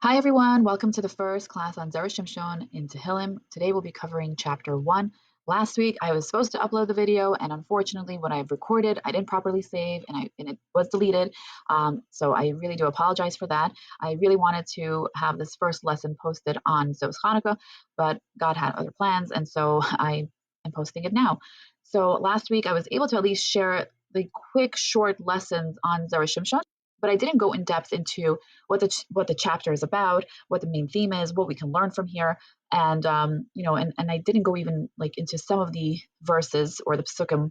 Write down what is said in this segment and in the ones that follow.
Hi everyone, welcome to the first class on Zera Shimshon in Tehillim. Today we'll be covering chapter 1. Last week I was supposed to upload the video, and unfortunately when I recorded I didn't properly save and it was deleted. So I really do apologize for that. I really wanted to have this first lesson posted on Zos Hanukkah, but God had other plans, and so I am posting it now. So last week I was able to at least share the quick short lessons on Zera Shimshon, but I didn't go in depth into what the chapter is about, what the main theme is, what we can learn from here, and and I didn't go even like into some of the verses or the psukim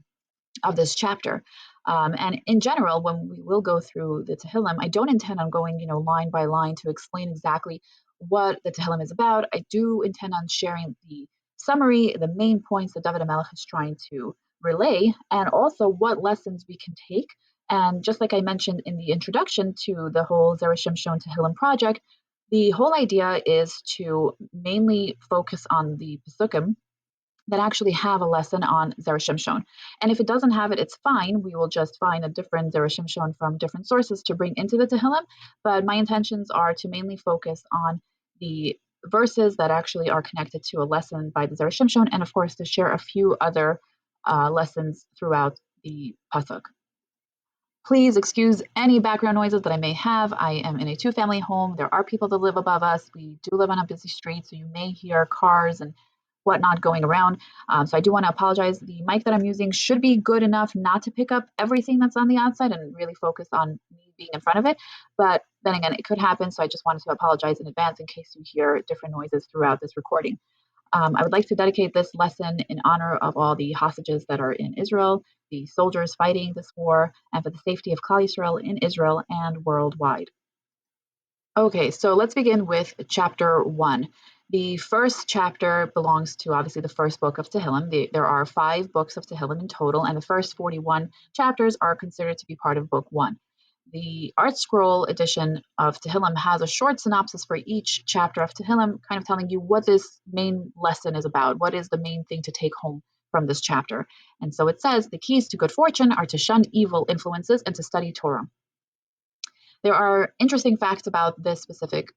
of this chapter. And in general, when we will go through the Tehillim, I don't intend on going line by line to explain exactly what the Tehillim is about. I do intend on sharing the summary, the main points that David HaMelech is trying to relay, and also what lessons we can take. And just like I mentioned in the introduction to the whole Zera Shimshon Tehillim project, the whole idea is to mainly focus on the Pesukim that actually have a lesson on Zera Shimshon. And if it doesn't have it, it's fine. We will just find a different Zera Shimshon from different sources to bring into the Tehillim. But my intentions are to mainly focus on the verses that actually are connected to a lesson by the Zera Shimshon, and of course to share a few other lessons throughout the pasuk. Please excuse any background noises that I may have. I am in a two-family home. There are people that live above us. We do live on a busy street, so you may hear cars and whatnot going around. So I do want to apologize. The mic that I'm using should be good enough not to pick up everything that's on the outside and really focus on me being in front of it. But then again, it could happen, so I just wanted to apologize in advance in case you hear different noises throughout this recording. I would like to dedicate this lesson in honor of all the hostages that are in Israel, the soldiers fighting this war, and for the safety of Klal Yisrael in Israel and worldwide. Okay, so let's begin with chapter 1. The first chapter belongs to obviously the first book of Tehillim. There are 5 books of Tehillim in total, and the first 41 chapters are considered to be part of book 1. The Art Scroll edition of Tehillim has a short synopsis for each chapter of Tehillim, kind of telling you what this main lesson is about, what is the main thing to take home from this chapter. And so it says, the keys to good fortune are to shun evil influences and to study Torah. There are interesting facts about this specific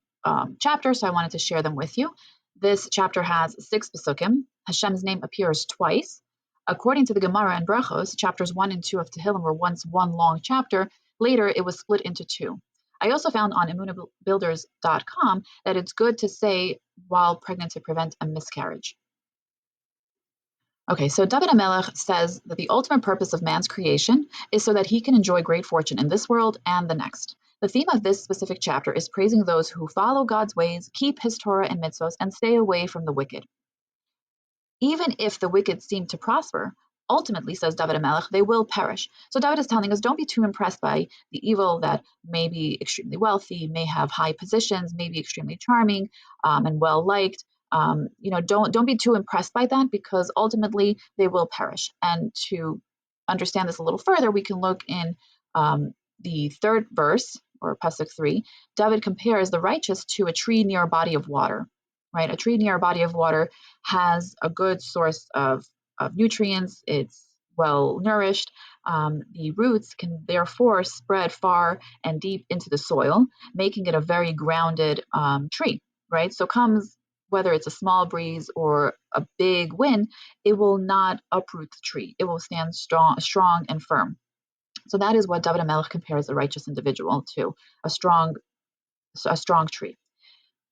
chapter, so I wanted to share them with you. This chapter has 6 pesukim. Hashem's name appears twice. According to the Gemara and Brachos, chapters 1 and 2 of Tehillim were once one long chapter. Later, it was split into 2. I also found on immunabuilders.com that it's good to say while pregnant to prevent a miscarriage. Okay, so David HaMelech says that the ultimate purpose of man's creation is so that he can enjoy great fortune in this world and the next. The theme of this specific chapter is praising those who follow God's ways, keep his Torah and mitzvos, and stay away from the wicked. Even if the wicked seem to prosper, ultimately, says David HaMelech, they will perish. So David is telling us, don't be too impressed by the evil that may be extremely wealthy, may have high positions, may be extremely charming and well-liked. Don't be too impressed by that, because ultimately they will perish. And to understand this a little further, we can look in the 3rd verse, or pasuk 3. David compares the righteous to a tree near a body of water. Right, a tree near a body of water has a good source of nutrients. It's well nourished. The roots can therefore spread far and deep into the soil, making it a very grounded tree. Right, so comes whether it's a small breeze or a big wind, it will not uproot the tree. It will stand strong and firm. So that is what David HaMelech compares a righteous individual to, a strong tree.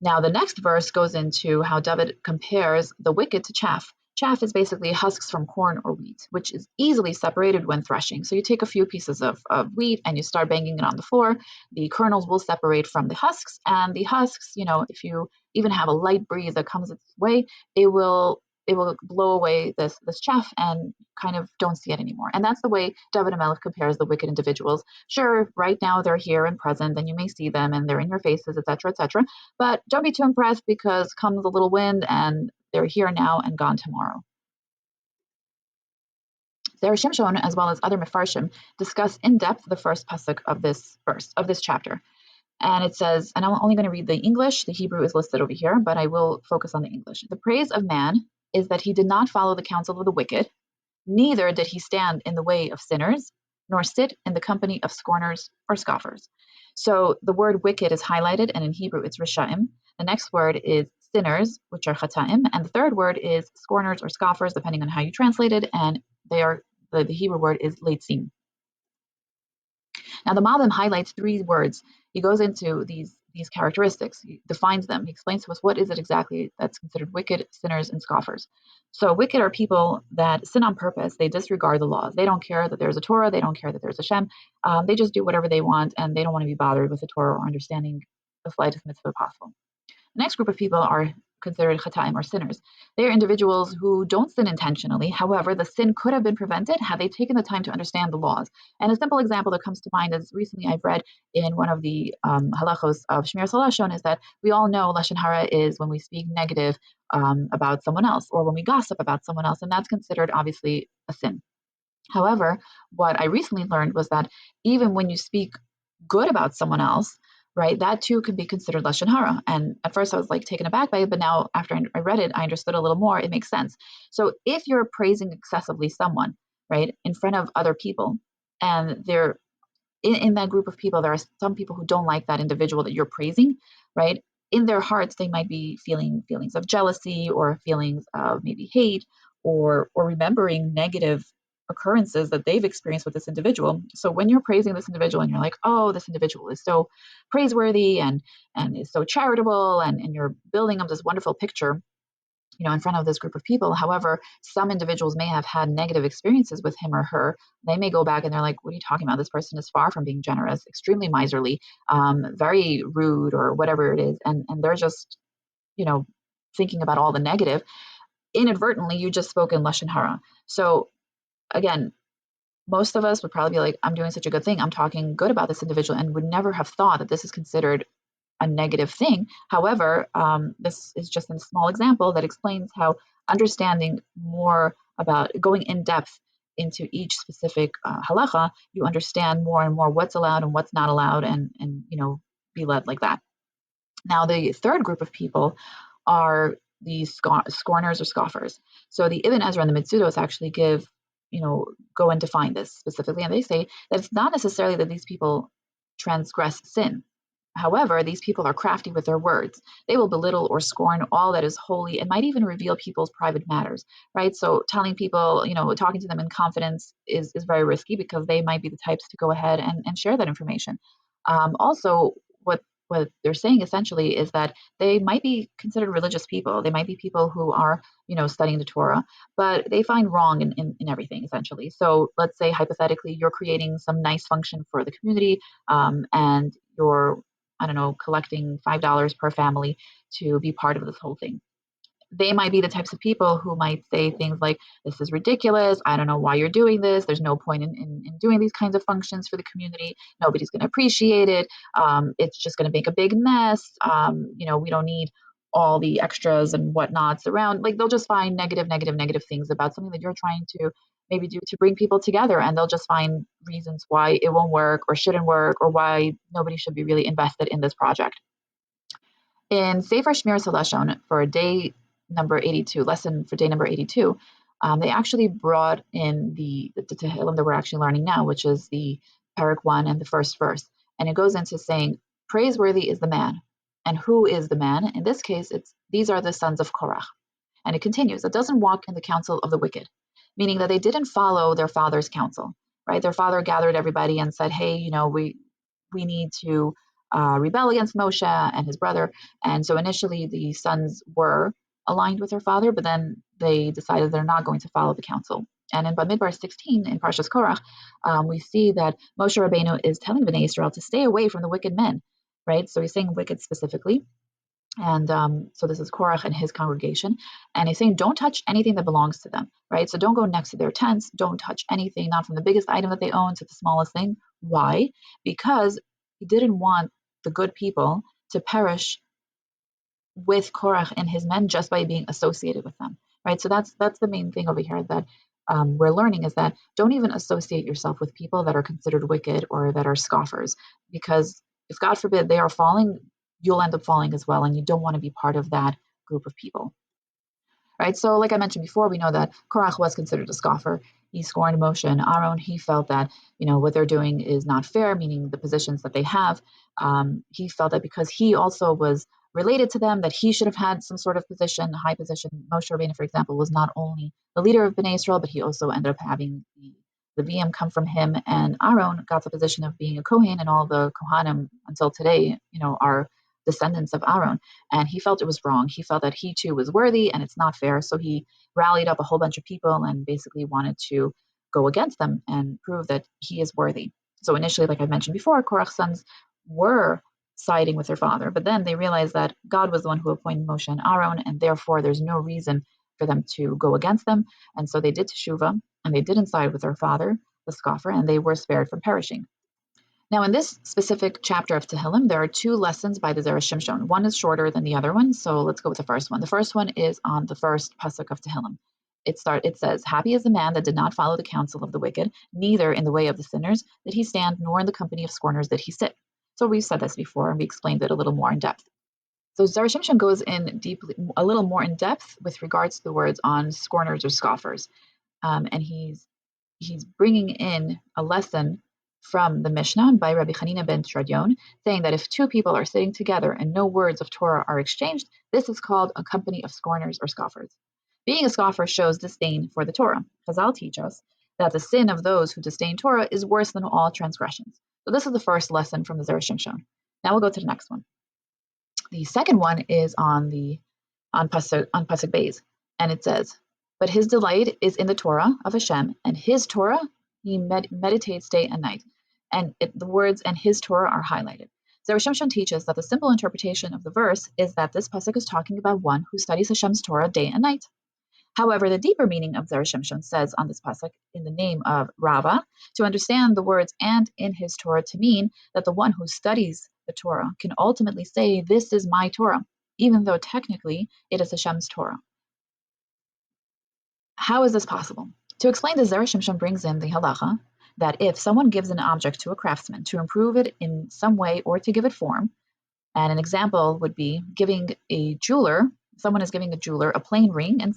Now, the next verse goes into how David compares the wicked to chaff. Chaff is basically husks from corn or wheat, which is easily separated when threshing. So you take a few pieces of wheat and you start banging it on the floor. The kernels will separate from the husks, and the husks, if you even have a light breeze that comes its way, it will blow away this chaff and kind of don't see it anymore. And that's the way David HaMelech compares the wicked individuals. Sure, right now they're here and present, and you may see them and they're in your faces, etc., etc. But don't be too impressed, because comes a little wind and they're here now and gone tomorrow. Zera Shimshon, as well as other Mefarshim, discuss in depth the first pasuk of this chapter. And it says, and I'm only going to read the English, the Hebrew is listed over here, but I will focus on the English. The praise of man is that he did not follow the counsel of the wicked, neither did he stand in the way of sinners, nor sit in the company of scorners or scoffers. So the word wicked is highlighted, and in Hebrew it's Rishaim. The next word is sinners, which are Chataim, and the third word is scorners or scoffers, depending on how you translate it, and the Hebrew word is Leitzim. Now the Malbim highlights three words. He goes into these characteristics, he defines them, he explains to us what is it exactly that's considered wicked, sinners, and scoffers. So wicked are people that sin on purpose. They disregard the laws. They don't care that there's a Torah. They don't care that there's a Shem. They just do whatever they want, and they don't want to be bothered with the Torah or understanding the slightest mitzvah possible. The next group of people are considered chataim or sinners. They are individuals who don't sin intentionally. However, the sin could have been prevented had they taken the time to understand the laws. And a simple example that comes to mind is recently I've read in one of the halachos of Shmir Salashon is that we all know Lashon Hara is when we speak negative about someone else or when we gossip about someone else, and that's considered obviously a sin. However, what I recently learned was that even when you speak good about someone else, right, that too can be considered lashon hara. And at first I was like taken aback by it, but now after I read it, I understood a little more. It makes sense. So if you're praising excessively someone, right, in front of other people, and they're in that group of people, there are some people who don't like that individual that you're praising, right? In their hearts, they might be feeling feelings of jealousy or feelings of maybe hate or remembering negative occurrences that they've experienced with this individual. So when you're praising this individual and you're like, oh, this individual is so praiseworthy and is so charitable, and you're building up this wonderful picture, in front of this group of people. However, some individuals may have had negative experiences with him or her. They may go back and they're like, what are you talking about? This person is far from being generous, extremely miserly, very rude, or whatever it is. And they're just, thinking about all the negative. Inadvertently, you just spoke in lashon hara. So again, most of us would probably be like, I'm doing such a good thing. I'm talking good about this individual, and would never have thought that this is considered a negative thing. However, this is just a small example that explains how understanding more about going in depth into each specific halacha, you understand more and more what's allowed and what's not allowed, and be led like that. Now, the third group of people are these scorners or scoffers. So the Ibn Ezra and the Mitzudos actually go and define this specifically, and they say that it's not necessarily that these people transgress sin. However, these people are crafty with their words. They will belittle or scorn all that is holy and might even reveal people's private matters, right? So telling people, talking to them in confidence is very risky, because they might be the types to go ahead and share that information. Also, what they're saying essentially is that they might be considered religious people. They might be people who are, studying the Torah, but they find wrong in everything, essentially. So let's say hypothetically, you're creating some nice function for the community, and you're, I don't know, collecting $5 per family to be part of this whole thing. They might be the types of people who might say things like, this is ridiculous. I don't know why you're doing this. There's no point in doing these kinds of functions for the community. Nobody's going to appreciate it. It's just going to make a big mess. We don't need all the extras and whatnots around. Like, they'll just find negative things about something that you're trying to maybe do to bring people together. And they'll just find reasons why it won't work or shouldn't work, or why nobody should be really invested in this project. In Sefer Shmir Salashon, for day number 82, lesson for day number 82, they actually brought in the Tehillim that we're actually learning now, which is the Parak 1 and the first verse. And it goes into saying, praiseworthy is the man. And who is the man? In this case, these are the sons of Korah. And it continues, it doesn't walk in the counsel of the wicked, meaning that they didn't follow their father's counsel, right? Their father gathered everybody and said, hey, we need to rebel against Moshe and his brother. And so initially the sons were aligned with their father, but then they decided they're not going to follow the counsel. And in Bamidbar 16, in Parshas Korah, we see that Moshe Rabbeinu is telling Bnei Israel to stay away from the wicked men, right? So he's saying wicked specifically. And so this is Korah and his congregation. And he's saying, don't touch anything that belongs to them, right? So don't go next to their tents. Don't touch anything, not from the biggest item that they own to the smallest thing. Why? Because he didn't want the good people to perish with Korah and his men just by being associated with them, right? So that's the main thing over here that we're learning, is that don't even associate yourself with people that are considered wicked or that are scoffers, because if God forbid they are falling, you'll end up falling as well, and you don't want to be part of that group of people. Right? So like I mentioned before, we know that Korah was considered a scoffer. he scorned Moshe and Aaron. He felt that, what they're doing is not fair, meaning the positions that they have. He felt that because he also was related to them, that he should have had some sort of position, high position. Moshe Rabbeinu, for example, was not only the leader of Bnei Israel, but he also ended up having the VM come from him, and Aaron got the position of being a Kohen, and all the Kohanim until today, are descendants of Aaron. And he felt it was wrong. He felt that he too was worthy, and it's not fair. So he rallied up a whole bunch of people and basically wanted to go against them and prove that he is worthy. So initially, like I mentioned before, Korach's sons were siding with their father, but then they realized that God was the one who appointed Moshe and Aaron, and therefore there's no reason for them to go against them. And so they did teshuvah, and they didn't side with their father, the scoffer, and they were spared from perishing. Now, in this specific chapter of Tehillim, there are two lessons by the Zera Shimshon. One is shorter than the other one, so let's go with the first one. The first one is on the first pasuk of Tehillim. It says, "Happy is the man that did not follow the counsel of the wicked, neither in the way of the sinners did he stand, nor in the company of scorners did he sit." So we've said this before, and we explained it a little more in depth. So Zera Shimshon goes in deeply, a little more in depth with regards to the words on scorners or scoffers, and he's bringing in a lesson from the Mishnah by Rabbi Hanina ben Tradion, saying that if two people are sitting together and no words of Torah are exchanged, this is called a company of scorners or scoffers. Being a scoffer shows disdain for the Torah. Chazal teach us that the sin of those who disdain Torah is worse than all transgressions. So this is the first lesson from the Zera Shimshon. Now we'll go to the next one. The second one is on Pasuk Beis, and it says, "But his delight is in the Torah of Hashem, and his Torah he meditates day and night." And the words "and his Torah" are highlighted. Zera Shimshon teaches that the simple interpretation of the verse is that this pasuk is talking about one who studies Hashem's Torah day and night. However, the deeper meaning of Zera Shimshon says on this pasuk, in the name of Rava, to understand the words "and in his Torah" to mean that the one who studies the Torah can ultimately say, "This is my Torah," even though technically it is Hashem's Torah. How is this possible? To explain this, Zera Shimshon brings in the halacha that if someone gives an object to a craftsman to improve it in some way or to give it form, and an example would be someone is giving a jeweler a plain ring and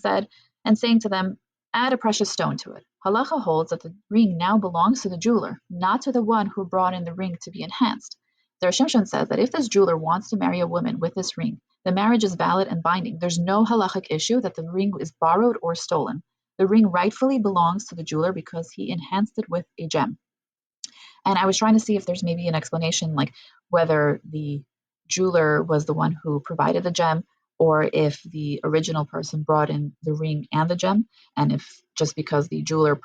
saying to them, "Add a precious stone to it." Halacha holds that the ring now belongs to the jeweler, not to the one who brought in the ring to be enhanced. Zera Shimshon says that if this jeweler wants to marry a woman with this ring, the marriage is valid and binding. There's no halachic issue that the ring is borrowed or stolen. The ring rightfully belongs to the jeweler because he enhanced it with a gem. And I was trying to see if there's maybe an explanation, like whether the jeweler was the one who provided the gem, or if the original person brought in the ring and the gem, and if just because the jeweler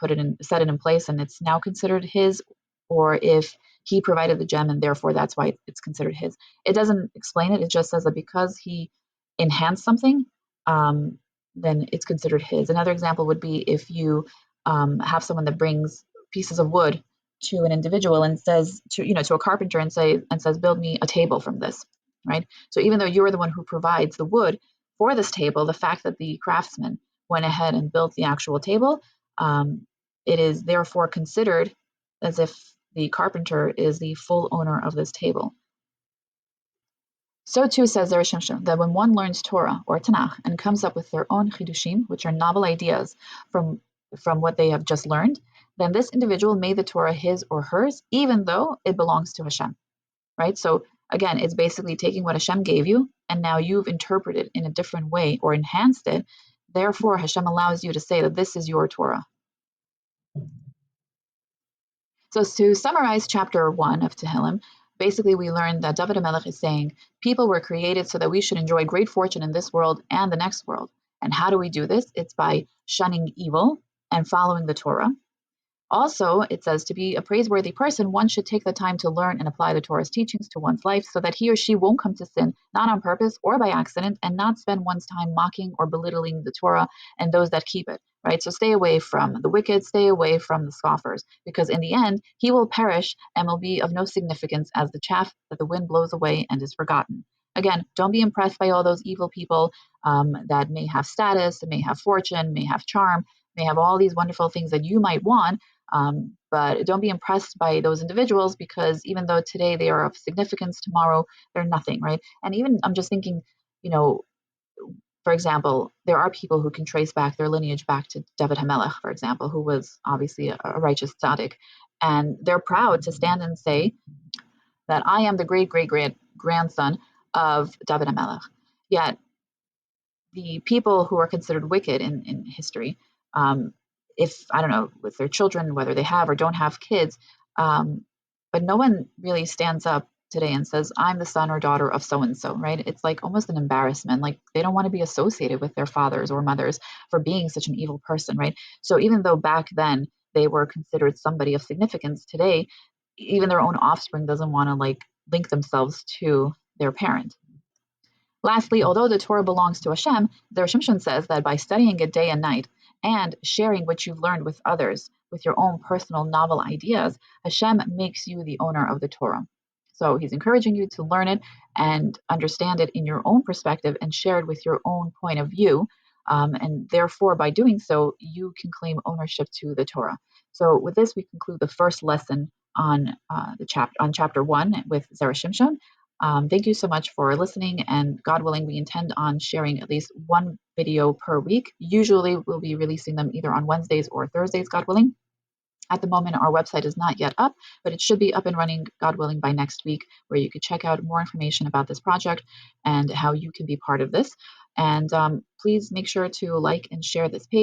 set it in place and it's now considered his, or if he provided the gem and therefore that's why it's considered his. It doesn't explain it. It just says that because he enhanced something, then it's considered his. Another example would be if you have someone that brings pieces of wood to an individual and says to a carpenter and says, "Build me a table from this," right? So even though you're the one who provides the wood for this table, the fact that the craftsman went ahead and built the actual table, it is therefore considered as if the carpenter is the full owner of this table. So too says Zera Shimshon that when one learns Torah or Tanakh and comes up with their own chidushim, which are novel ideas from what they have just learned, then this individual made the Torah his or hers, even though it belongs to Hashem, right? So again, it's basically taking what Hashem gave you, and now you've interpreted in a different way or enhanced it. Therefore, Hashem allows you to say that this is your Torah. So to summarize chapter 1 of Tehillim, basically we learned that David HaMelech is saying, people were created so that we should enjoy great fortune in this world and the next world. And how do we do this? It's by shunning evil and following the Torah. Also, it says to be a praiseworthy person, one should take the time to learn and apply the Torah's teachings to one's life so that he or she won't come to sin, not on purpose or by accident, and not spend one's time mocking or belittling the Torah and those that keep it, right? So stay away from the wicked, stay away from the scoffers, because in the end, he will perish and will be of no significance as the chaff that the wind blows away and is forgotten. Again, don't be impressed by all those evil people that may have status, may have fortune, may have charm, may have all these wonderful things that you might want. But don't be impressed by those individuals, because even though today they are of significance, tomorrow they're nothing, right? And even I'm just thinking, For example, there are people who can trace back their lineage back to David HaMelech, for example, who was obviously a righteous tzaddik, and they're proud to stand and say that I am the great grandson of David HaMelech. Yet the people who are considered wicked in history, if I don't know, with their children, whether they have or don't have kids, but no one really stands up today and says, I'm the son or daughter of so and so, right? It's like almost an embarrassment. Like they don't want to be associated with their fathers or mothers for being such an evil person, right? So even though back then they were considered somebody of significance, today, even their own offspring doesn't want to like link themselves to their parent. Lastly, although the Torah belongs to Hashem, Zera Shimshon says that by studying it day and night and sharing what you've learned with others, with your own personal novel ideas, Hashem makes you the owner of the Torah. So he's encouraging you to learn it and understand it in your own perspective and share it with your own point of view. And therefore, by doing so, you can claim ownership to the Torah. So with this, we conclude the first lesson on chapter 1 with Zera Shimshon. Thank you so much for listening, and God willing, we intend on sharing at least one video per week. Usually we'll be releasing them either on Wednesdays or Thursdays, God willing. At the moment, our website is not yet up, but it should be up and running, God willing, by next week, where you could check out more information about this project and how you can be part of this. And please make sure to like and share this page.